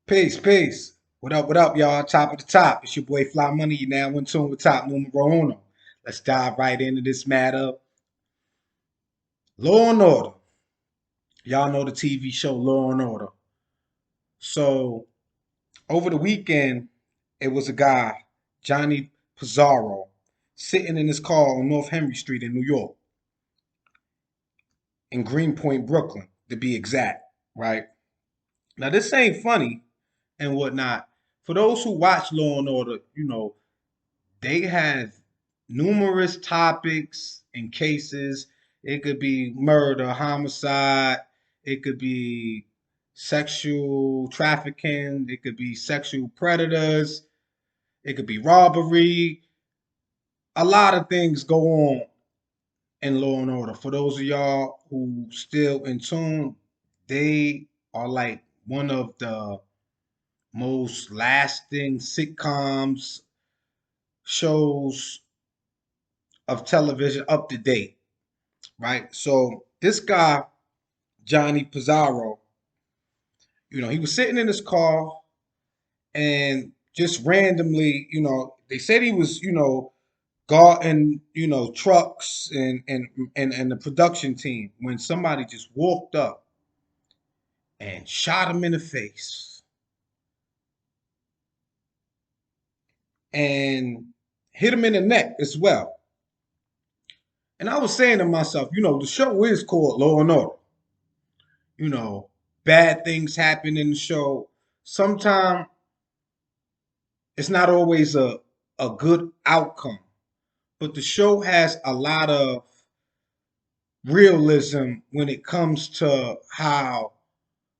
Peace, peace. What up, y'all? Top of the top. It's your boy Fly Money. You now in tune with top numero uno. Let's dive right into this matter. Law and Order. Y'all know the TV show Law and Order. So over the weekend, it was a guy, Johnny Pizarro, sitting in his car on North Henry Street in New York, in Greenpoint, Brooklyn, to be exact. Right now, this ain't funny and whatnot. For those who watch Law and Order, they have numerous topics and cases. It could be murder, homicide, it could be sexual trafficking, it could be sexual predators, it could be robbery. A lot of things go on in Law and Order. For those of y'all who still in tune, they are like one of the most lasting sitcoms, shows of television up to date, right? So this guy, Johnny Pizarro, he was sitting in his car and just randomly, they said he was, guarding, trucks and the production team when somebody just walked up and shot him in the face and hit him in the neck as well. And I was saying to myself, the show is called Law and Order. You know, bad things happen in the show. Sometimes it's not always a good outcome, but the show has a lot of realism when it comes to how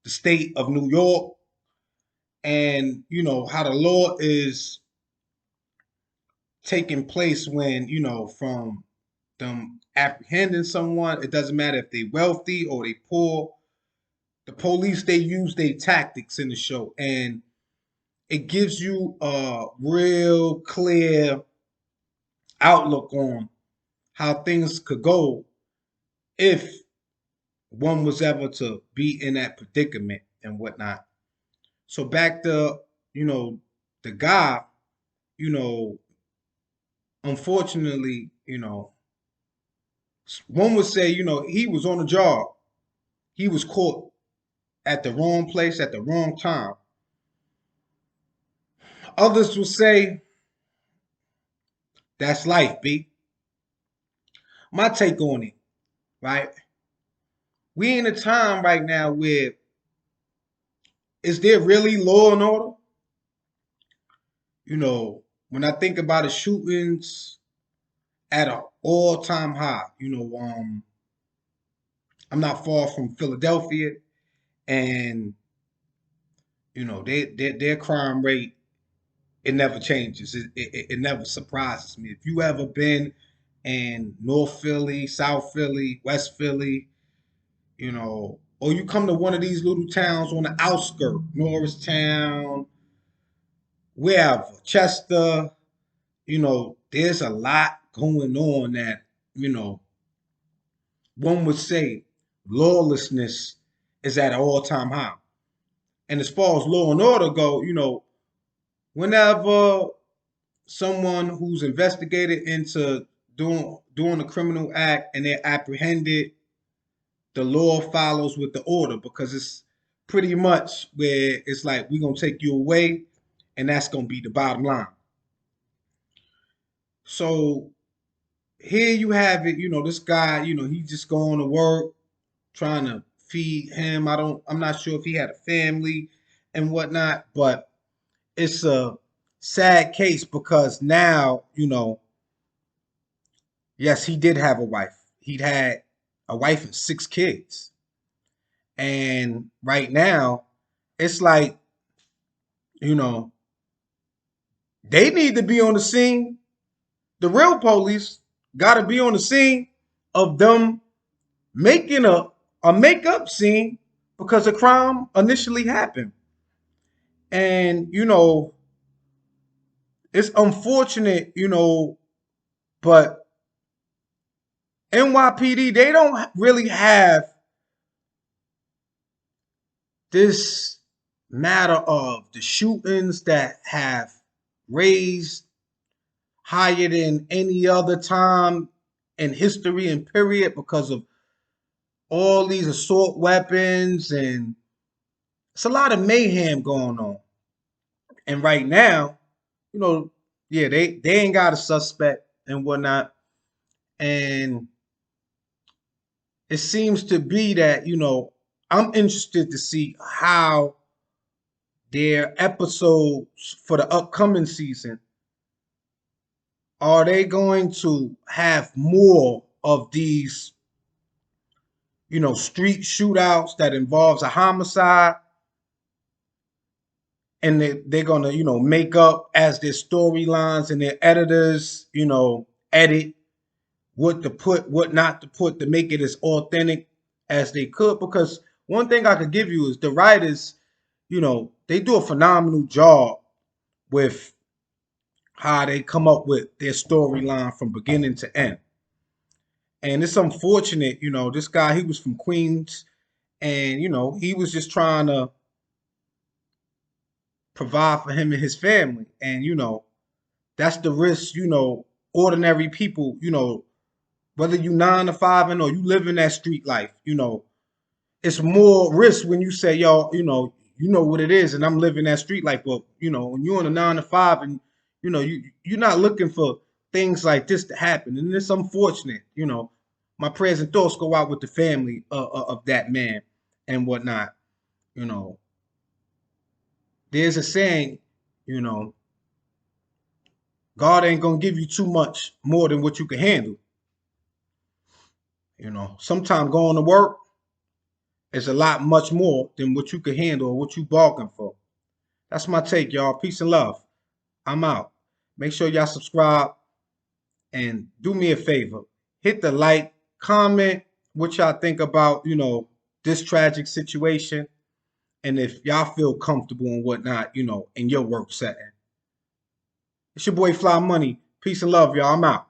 the state of New York and how the law is taking place when from them apprehending someone. It doesn't matter if they wealthy or they poor. The police, they use their tactics in the show, and it gives you a real clear outlook on how things could go if one was ever to be in that predicament and whatnot. So back to, the guy, you know, unfortunately, one would say, he was on a job. He was caught at the wrong place at the wrong time. Others will say that's life, B. My take on it, right? We in a time right now where is there really law and order? When I think about the shootings at an all-time high, I'm not far from Philadelphia, and their crime rate, it never changes. It never surprises me. If you ever been in North Philly, South Philly, West Philly, or you come to one of these little towns on the outskirts, Norristown, wherever, Chester, there's a lot going on that, you know, one would say lawlessness is at an all-time high. And as far as law and order go, whenever someone who's investigated into doing a criminal act and they're apprehended, the law follows with the order because it's pretty much where it's like we're gonna take you away, and that's gonna be the bottom line. So here you have it, this guy, he just going to work, trying to feed him. I'm not sure if he had a family and whatnot, but it's a sad case because now, yes, he did have a wife. He'd had a wife and 6 kids. And right now, it's like, you know, they need to be on the scene. The real police got to be on the scene of them making a makeup scene because a crime initially happened. And, it's unfortunate, but NYPD, they don't really have this matter of the shootings that have raised higher than any other time in history and period because of all these assault weapons, and it's a lot of mayhem going on. And right now, you know, yeah, they ain't got a suspect and whatnot. And it seems to be that, I'm interested to see how their episodes for the upcoming season, are they going to have more of these, street shootouts that involves a homicide, and they're gonna, make up as their storylines, and their editors, edit what to put, what not to put, to make it as authentic as they could. Because one thing I could give you is the writers, they do a phenomenal job with how they come up with their storyline from beginning to end. And it's unfortunate, this guy, he was from Queens, and he was just trying to provide for him and his family. And that's the risk, ordinary people, whether you 9 to 5 or you live in that street life, it's more risk when you say, yo, you know what it is, and I'm living that street life. But when you're on a 9 to 5, and you're not looking for things like this to happen, and it's unfortunate. My prayers and thoughts go out with the family of that man and whatnot. You know, there's a saying, you know, God ain't gonna give you too much more than what you can handle. Sometimes going to work is a lot much more than what you can handle or what you bargain for. That's my take, y'all. Peace and love. I'm out. Make sure y'all subscribe and do me a favor. Hit the like, comment what y'all think about, this tragic situation. And if y'all feel comfortable and whatnot, in your work setting. It's your boy Fly Money. Peace and love, y'all. I'm out.